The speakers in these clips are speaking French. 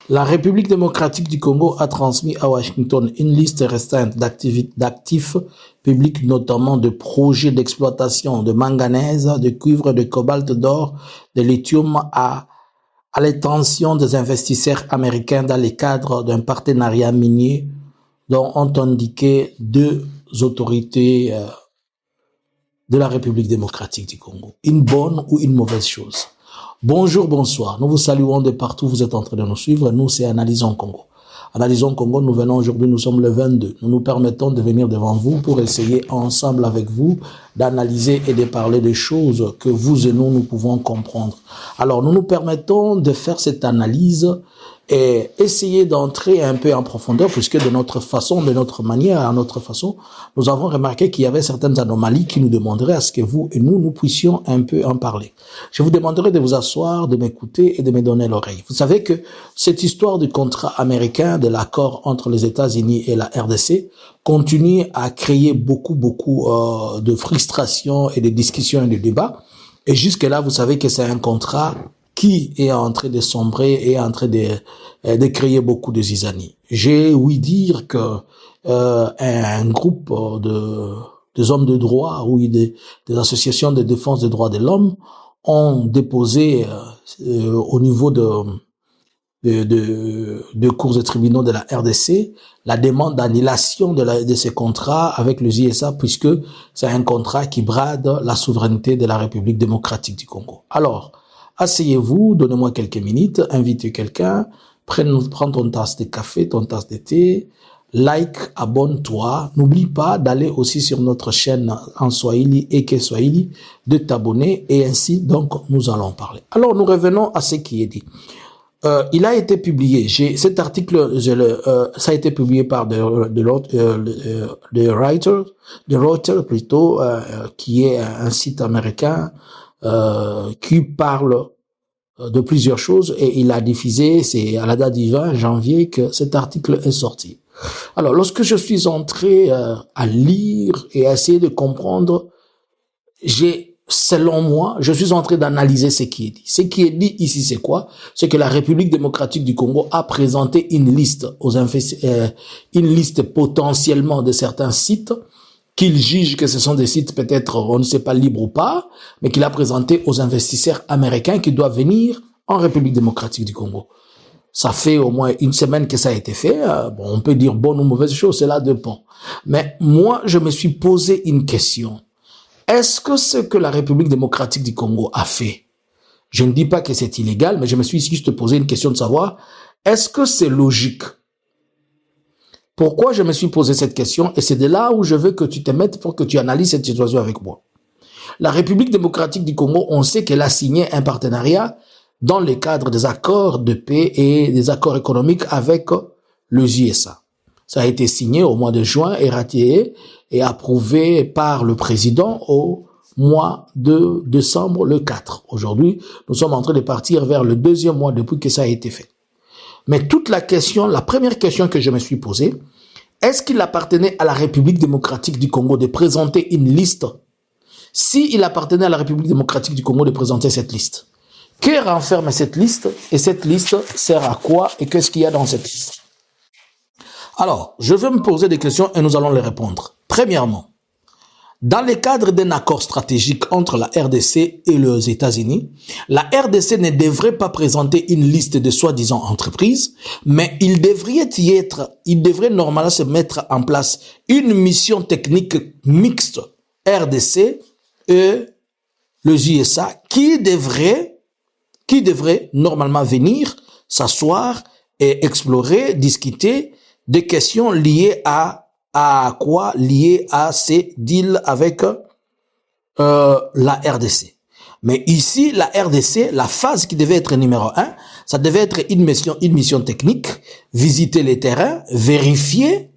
La République démocratique du Congo a transmis à Washington une liste restreinte d'actifs publics, notamment de projets d'exploitation de manganèse, de cuivre, de cobalt, d'or, de lithium à l'intention des investisseurs américains dans le cadre d'un partenariat minier dont ont indiqué deux autorités de la République démocratique du Congo. Une bonne ou une mauvaise chose? Bonjour, bonsoir. Nous vous saluons de partout où vous êtes en train de nous suivre. Nous, c'est Analysons Congo. Analysons Congo, nous venons aujourd'hui, nous sommes le 22. Nous nous permettons de venir devant vous pour essayer ensemble avec vous d'analyser et de parler des choses que vous et nous pouvons comprendre. Alors, nous nous permettons de faire cette analyse et essayer d'entrer un peu en profondeur, puisque de notre façon, de notre manière, à notre façon, nous avons remarqué qu'il y avait certaines anomalies qui nous demanderaient à ce que vous et nous puissions un peu en parler. Je vous demanderai de vous asseoir, de m'écouter et de me donner l'oreille. Vous savez que cette histoire du contrat américain, de l'accord entre les États-Unis et la RDC, continue à créer beaucoup de frustration et de discussions et de débats. Et jusque-là, vous savez que c'est un contrat qui est en train de sombrer et en train de créer beaucoup de zizanie. J'ai ouï dire que un groupe des hommes de droit ou des associations de défense des droits de l'homme ont déposé au niveau de cours et tribunaux de la RDC la demande d'annulation de ces contrats avec les USA, puisque c'est un contrat qui brade la souveraineté de la République démocratique du Congo. Alors, asseyez-vous, donnez-moi quelques minutes, invitez quelqu'un, prends ton tasse de café, ton tasse de thé, like, abonne-toi. N'oublie pas d'aller aussi sur notre chaîne en Swahili, Eke Swahili, de t'abonner et ainsi, donc, nous allons parler. Alors, nous revenons à ce qui est dit. Il a été publié, cet article, ça a été publié par Reuters plutôt, qui est un site américain, qui parle de plusieurs choses, et il a diffusé, c'est à la date du 20 janvier que cet article est sorti. Alors, lorsque je suis entré à lire et à essayer de comprendre, selon moi, je suis en train d'analyser ce qui est dit. Ce qui est dit ici, c'est quoi? C'est que la République démocratique du Congo a présenté une liste potentiellement de certains sites qu'il juge que ce sont des sites peut-être, on ne sait pas, libres ou pas, mais qu'il a présenté aux investisseurs américains qui doivent venir en République démocratique du Congo. Ça fait au moins une semaine que ça a été fait. Bon, on peut dire bonne ou mauvaise chose, cela dépend. Mais moi, je me suis posé une question. Est-ce que ce que la République démocratique du Congo a fait, je ne dis pas que c'est illégal, mais je me suis juste posé une question de savoir, est-ce que c'est logique? Pourquoi je me suis posé cette question? Et c'est de là où je veux que tu te mettes pour que tu analyses cette situation avec moi. La République démocratique du Congo, on sait qu'elle a signé un partenariat dans le cadre des accords de paix et des accords économiques avec les USA. Ça a été signé au mois de juin et ratifié et approuvé par le président au mois de décembre, le 4. Aujourd'hui, nous sommes en train de partir vers le deuxième mois depuis que ça a été fait. Mais la première question que je me suis posée, est-ce qu'il appartenait à la République démocratique du Congo de présenter une liste? Si il appartenait à la République démocratique du Congo de présenter cette liste, que renferme cette liste? Et cette liste sert à quoi? Et qu'est-ce qu'il y a dans cette liste? Alors, je vais me poser des questions et nous allons les répondre. Premièrement, dans le cadre d'un accord stratégique entre la RDC et les États-Unis, la RDC ne devrait pas présenter une liste de soi-disant entreprises, mais il devrait normalement se mettre en place une mission technique mixte RDC et les USA qui devrait normalement venir s'asseoir et explorer, discuter des questions liées à quoi? Liées à ces deals avec la RDC. Mais ici, la RDC, la phase qui devait être numéro 1, ça devait être une mission technique, visiter les terrains, vérifier.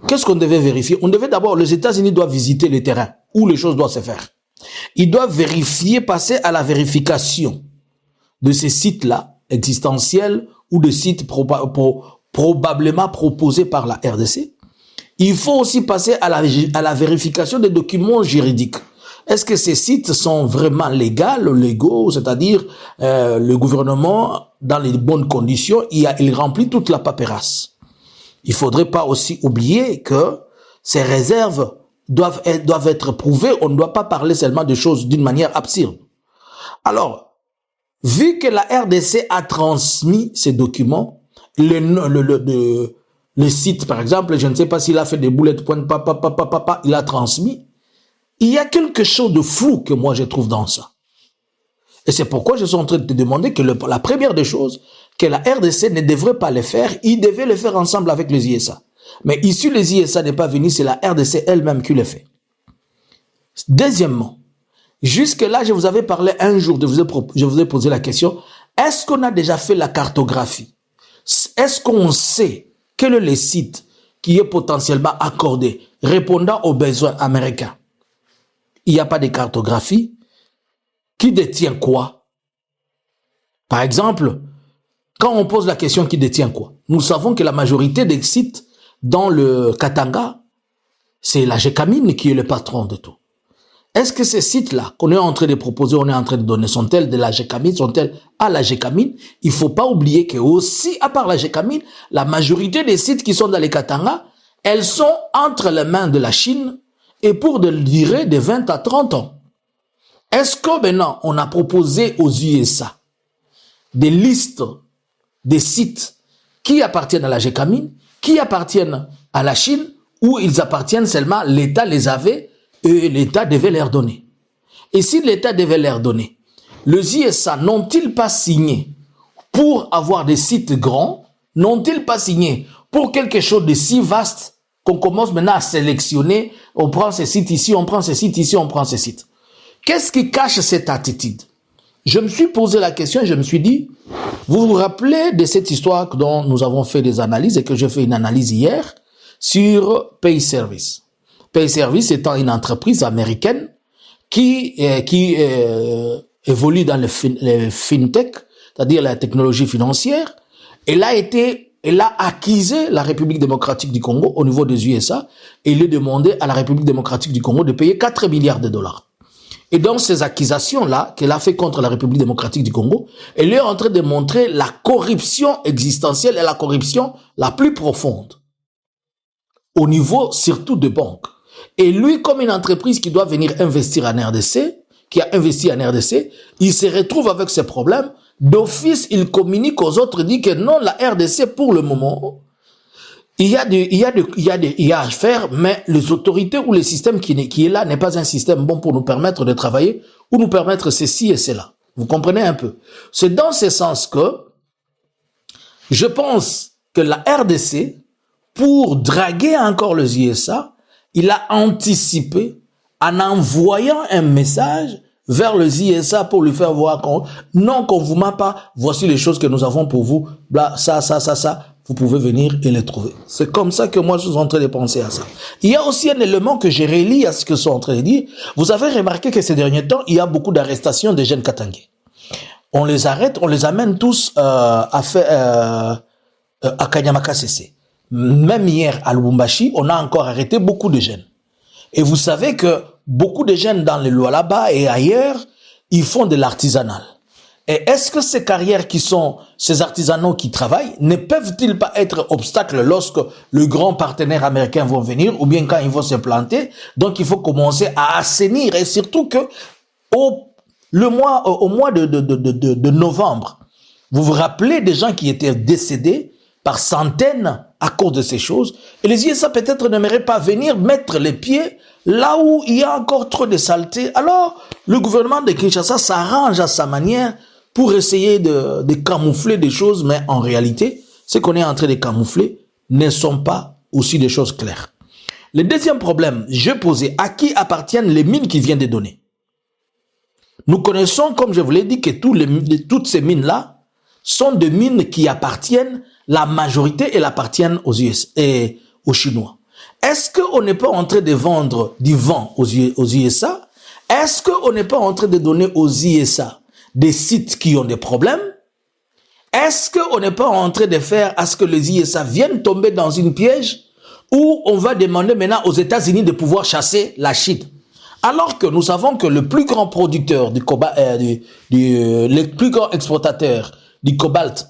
Qu'est-ce qu'on devait vérifier? On devait d'abord, les États-Unis doivent visiter les terrains où les choses doivent se faire. Ils doivent vérifier, passer à la vérification de ces sites-là, existentiels, ou de sites probablement proposés par la RDC. Il faut aussi passer à la vérification des documents juridiques. Est-ce que ces sites sont vraiment légaux, c'est-à-dire le gouvernement, dans les bonnes conditions, il remplit toute la paperasse. Il faudrait pas aussi oublier que ces réserves doivent être prouvées. On ne doit pas parler seulement de choses d'une manière absurde. Alors, vu que la RDC a transmis ces documents, le site, par exemple, je ne sais pas s'il a fait des bullet points, il a transmis. Il y a quelque chose de flou que moi je trouve dans ça. Et c'est pourquoi je suis en train de te demander que la première des choses, que la RDC ne devrait pas le faire, il devait le faire ensemble avec les ISA. Mais ici, les ISA n'est pas venu, c'est la RDC elle-même qui le fait. Deuxièmement, jusque-là, je vous avais parlé un jour, je vous ai posé la question, est-ce qu'on a déjà fait la cartographie? Est-ce qu'on sait quel est le site qui est potentiellement accordé, répondant aux besoins américains? Il n'y a pas de cartographie. Qui détient quoi? Par exemple, quand on pose la question qui détient quoi, nous savons que la majorité des sites dans le Katanga, c'est la GECAMIN qui est le patron de tout. Est-ce que ces sites-là qu'on est en train de proposer, on est en train de donner, sont-elles de la GECAMIN, sont-elles à la GECAMIN? Il faut pas oublier que aussi, à part la GECAMIN, la majorité des sites qui sont dans les Katanga, elles sont entre les mains de la Chine et pour de durée de 20 à 30 ans. Est-ce que maintenant, on a proposé aux USA des listes des sites qui appartiennent à la GECAMIN, qui appartiennent à la Chine, ou ils appartiennent seulement, l'État les avait et l'État devait leur donner? Et si l'État devait leur donner, les USA n'ont-ils pas signé pour avoir des sites grands? N'ont-ils pas signé pour quelque chose de si vaste qu'on commence maintenant à sélectionner? On prend ces sites ici, on prend ces sites ici, on prend ces sites. Qu'est-ce qui cache cette attitude? Je me suis posé la question et je me suis dit, vous vous rappelez de cette histoire dont nous avons fait des analyses et que j'ai fait une analyse hier sur PayService. PayService étant une entreprise américaine qui évolue dans le fintech, c'est-à-dire la technologie financière. Elle a acquisé la République démocratique du Congo au niveau des USA et il a demandé à la République démocratique du Congo de payer 4 milliards de dollars. Et dans ces accusations-là qu'elle a fait contre la République démocratique du Congo, elle est en train de montrer la corruption existentielle et la corruption la plus profonde au niveau surtout de banques. Et lui, comme une entreprise qui doit venir investir en RDC, qui a investi en RDC, il se retrouve avec ces problèmes. D'office, il communique aux autres, dit que non, la RDC, pour le moment, il y a à faire, mais les autorités ou le système qui est là n'est pas un système bon pour nous permettre de travailler ou nous permettre ceci et cela. Vous comprenez un peu? C'est dans ce sens que je pense que la RDC, pour draguer encore les USA, il a anticipé en envoyant un message vers les USA pour lui faire voir non, qu'on vous ment pas, voici les choses que nous avons pour vous, bla, ça, vous pouvez venir et les trouver. C'est comme ça que moi je suis en train de penser à ça. Il y a aussi un élément que j'ai relis à ce que je suis en train de dire. Vous avez remarqué que ces derniers temps, il y a beaucoup d'arrestations des jeunes Katangais. On les arrête, on les amène tous à Kanyamaka CC. Même hier à Lubumbashi, on a encore arrêté beaucoup de jeunes. Et vous savez que beaucoup de jeunes dans les Lualaba et ailleurs, ils font de l'artisanal. Et est-ce que ces carrières qui sont, ces artisanaux qui travaillent, ne peuvent-ils pas être obstacles lorsque le grand partenaire américain vont venir ou bien quand ils vont se planter? Donc il faut commencer à assainir et surtout que au mois de novembre, vous vous rappelez des gens qui étaient décédés par centaines à cause de ces choses. Et les USA peut-être n'aimeraient pas venir mettre les pieds là où il y a encore trop de saleté. Alors, le gouvernement de Kinshasa s'arrange à sa manière pour essayer de camoufler des choses, mais en réalité, ce qu'on est en train de camoufler ne sont pas aussi des choses claires. Le deuxième problème, je posais, à qui appartiennent les mines qui viennent de donner? Nous connaissons, comme je vous l'ai dit, que toutes ces mines-là sont des mines qui appartiennent, la majorité, elles appartiennent aux US et aux Chinois. Est-ce qu'on n'est pas en train de vendre du vent aux USA? Est-ce qu'on n'est pas en train de donner aux USA des sites qui ont des problèmes? Est-ce qu'on n'est pas en train de faire à ce que les USA viennent tomber dans une piège où on va demander maintenant aux États-Unis de pouvoir chasser la Chine? Alors que nous savons que le plus grand producteur du cobalt, le plus grand exportateur du cobalt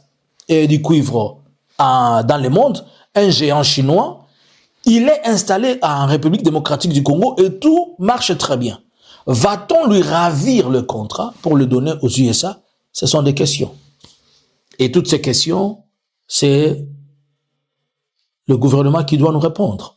et du cuivre dans le monde, un géant chinois, il est installé en République démocratique du Congo et tout marche très bien. Va-t-on lui ravir le contrat pour le donner aux USA? Ce sont des questions. Et toutes ces questions, c'est le gouvernement qui doit nous répondre.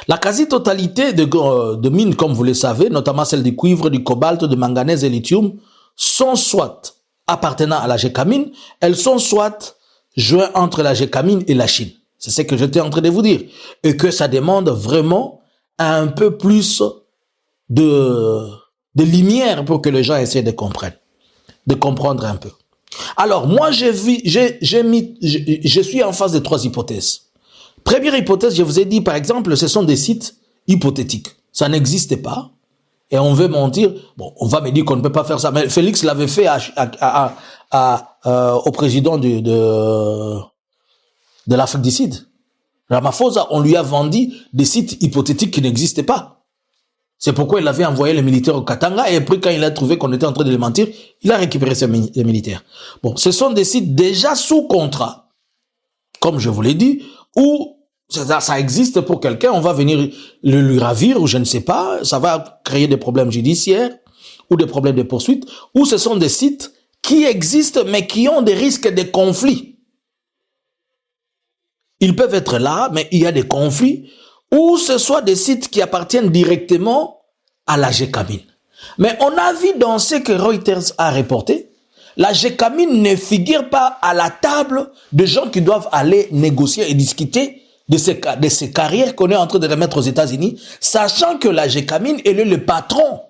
La quasi-totalité de mines, comme vous le savez, notamment celles du cuivre, du cobalt, de manganèse et lithium, sont soit appartenant à la Gécamine, elles sont soit jointes entre la Gécamine et la Chine. C'est ce que j'étais en train de vous dire. Et que ça demande vraiment un peu plus de lumière pour que les gens essaient de comprendre un peu. Alors, moi, je suis en face de 3 hypothèses. Première hypothèse, je vous ai dit, par exemple, ce sont des sites hypothétiques. Ça n'existe pas. Et on veut mentir. Bon, on va me dire qu'on ne peut pas faire ça. Mais Félix l'avait fait au président de l'Afrique du Sud. Ramaphosa, on lui a vendu des sites hypothétiques qui n'existaient pas. C'est pourquoi il avait envoyé les militaires au Katanga et après, quand il a trouvé qu'on était en train de les mentir, il a récupéré les militaires. Bon, ce sont des sites déjà sous contrat, comme je vous l'ai dit, où ça existe pour quelqu'un, on va venir lui ravir ou je ne sais pas, ça va créer des problèmes judiciaires ou des problèmes de poursuite, ou ce sont des sites qui existent mais qui ont des risques de conflits. Ils peuvent être là, mais il y a des conflits, ou ce soit des sites qui appartiennent directement à la Gécamine. Mais on a vu dans ce que Reuters a reporté, la Gécamine ne figure pas à la table de gens qui doivent aller négocier et discuter de ces carrières qu'on est en train de remettre aux États-Unis, sachant que la Gécamine, elle est le patron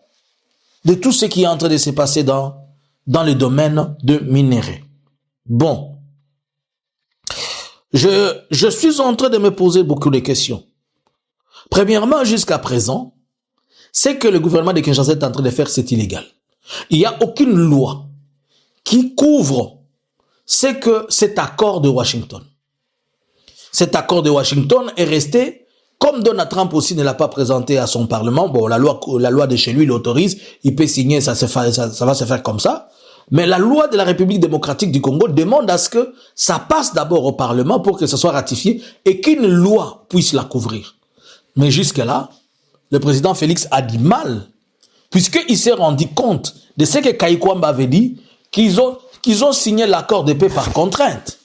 de tout ce qui est en train de se passer dans le domaine de minerais. Bon. Je suis en train de me poser beaucoup de questions. Premièrement, jusqu'à présent, ce que le gouvernement de Kinshasa est en train de faire, c'est illégal. Il n'y a aucune loi qui couvre que cet accord de Washington. Cet accord de Washington est resté, comme Donald Trump aussi ne l'a pas présenté à son Parlement, bon, la loi de chez lui l'autorise, il peut signer, ça va se faire comme ça. Mais la loi de la République démocratique du Congo demande à ce que ça passe d'abord au Parlement pour que ça soit ratifié et qu'une loi puisse la couvrir. Mais jusque-là, le président Félix a du mal, puisqu'il s'est rendu compte de ce que Kaykwamba avait dit, qu'ils ont signé l'accord de paix par contrainte.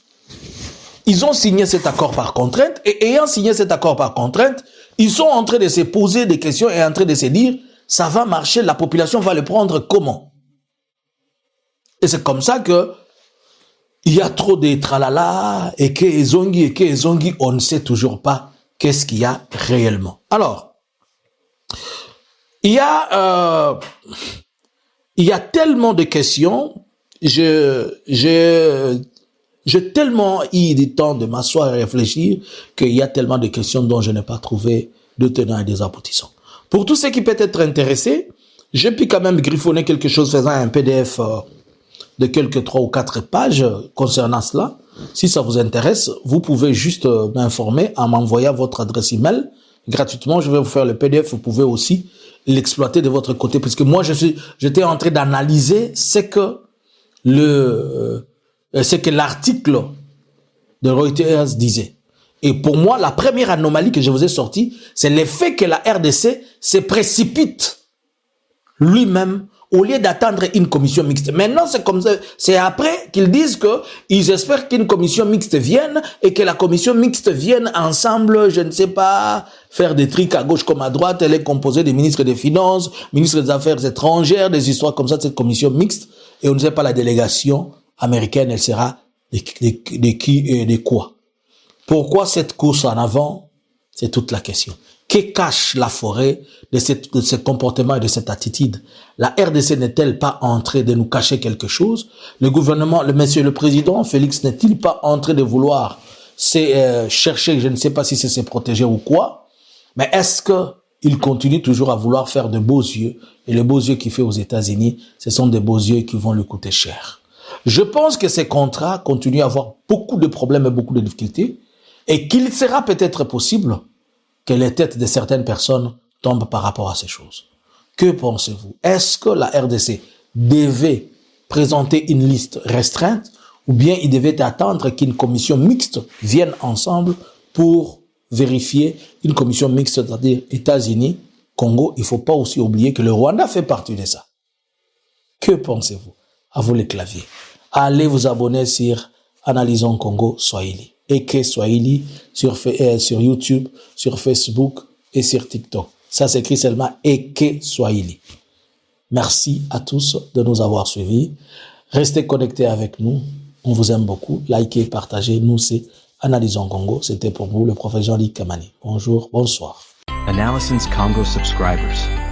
Ils ont signé cet accord par contrainte, et ayant signé cet accord par contrainte, ils sont en train de se poser des questions et en train de se dire, ça va marcher, la population va le prendre comment? Et c'est comme ça que il y a trop de tralala, et que Zongi, on ne sait toujours pas qu'est-ce qu'il y a réellement. Alors, il y a tellement de questions, j'ai tellement eu du temps de m'asseoir et réfléchir qu'il y a tellement de questions dont je n'ai pas trouvé de tenants et des aboutissants. Pour tous ceux qui peuvent être intéressés, j'ai pu quand même griffonner quelque chose faisant un PDF de quelques 3 ou 4 pages concernant cela. Si ça vous intéresse, vous pouvez juste m'informer en m'envoyant votre adresse email. Gratuitement, je vais vous faire le PDF. Vous pouvez aussi l'exploiter de votre côté, puisque moi, j'étais en train d'analyser ce que l'article de Reuters disait. Et pour moi, la première anomalie que je vous ai sortie, c'est le fait que la RDC se précipite lui-même au lieu d'attendre une commission mixte. Maintenant, c'est comme ça, c'est après qu'ils disent qu'ils espèrent qu'une commission mixte vienne et que la commission mixte vienne ensemble, je ne sais pas, faire des trucs à gauche comme à droite. Elle est composée des ministres des Finances, ministres des Affaires étrangères, des histoires comme ça, cette commission mixte. Et on ne sait pas la délégation américaine, elle sera de qui et de quoi. Pourquoi cette course en avant? C'est toute la question. Que cache la forêt de ce comportement et de cette attitude? La RDC n'est-elle pas en train de nous cacher quelque chose? Le gouvernement, monsieur le président Félix n'est-il pas en train de vouloir chercher, je ne sais pas si c'est se protéger ou quoi, mais est-ce qu'il continue toujours à vouloir faire de beaux yeux? Et les beaux yeux qu'il fait aux États-Unis, ce sont des beaux yeux qui vont lui coûter cher. Je pense que ces contrats continuent à avoir beaucoup de problèmes et beaucoup de difficultés, et qu'il sera peut-être possible que les têtes de certaines personnes tombe par rapport à ces choses. Que pensez-vous? Est-ce que la RDC devait présenter une liste restreinte ou bien il devait attendre qu'une commission mixte vienne ensemble pour vérifier une commission mixte, c'est-à-dire États-Unis, Congo? Il ne faut pas aussi oublier que le Rwanda fait partie de ça. Que pensez-vous? À vous les claviers. Allez vous abonner sur Analysons Congo Swahili. Eke Swahili sur YouTube, sur Facebook et sur TikTok. Ça s'écrit seulement Eke Swahili. Merci à tous de nous avoir suivis. Restez connectés avec nous. On vous aime beaucoup. Likez, partagez. Nous, c'est Analysons Congo. C'était pour vous le professeur Jean-Luc Kamani. Bonjour, bonsoir. Analysons Congo subscribers.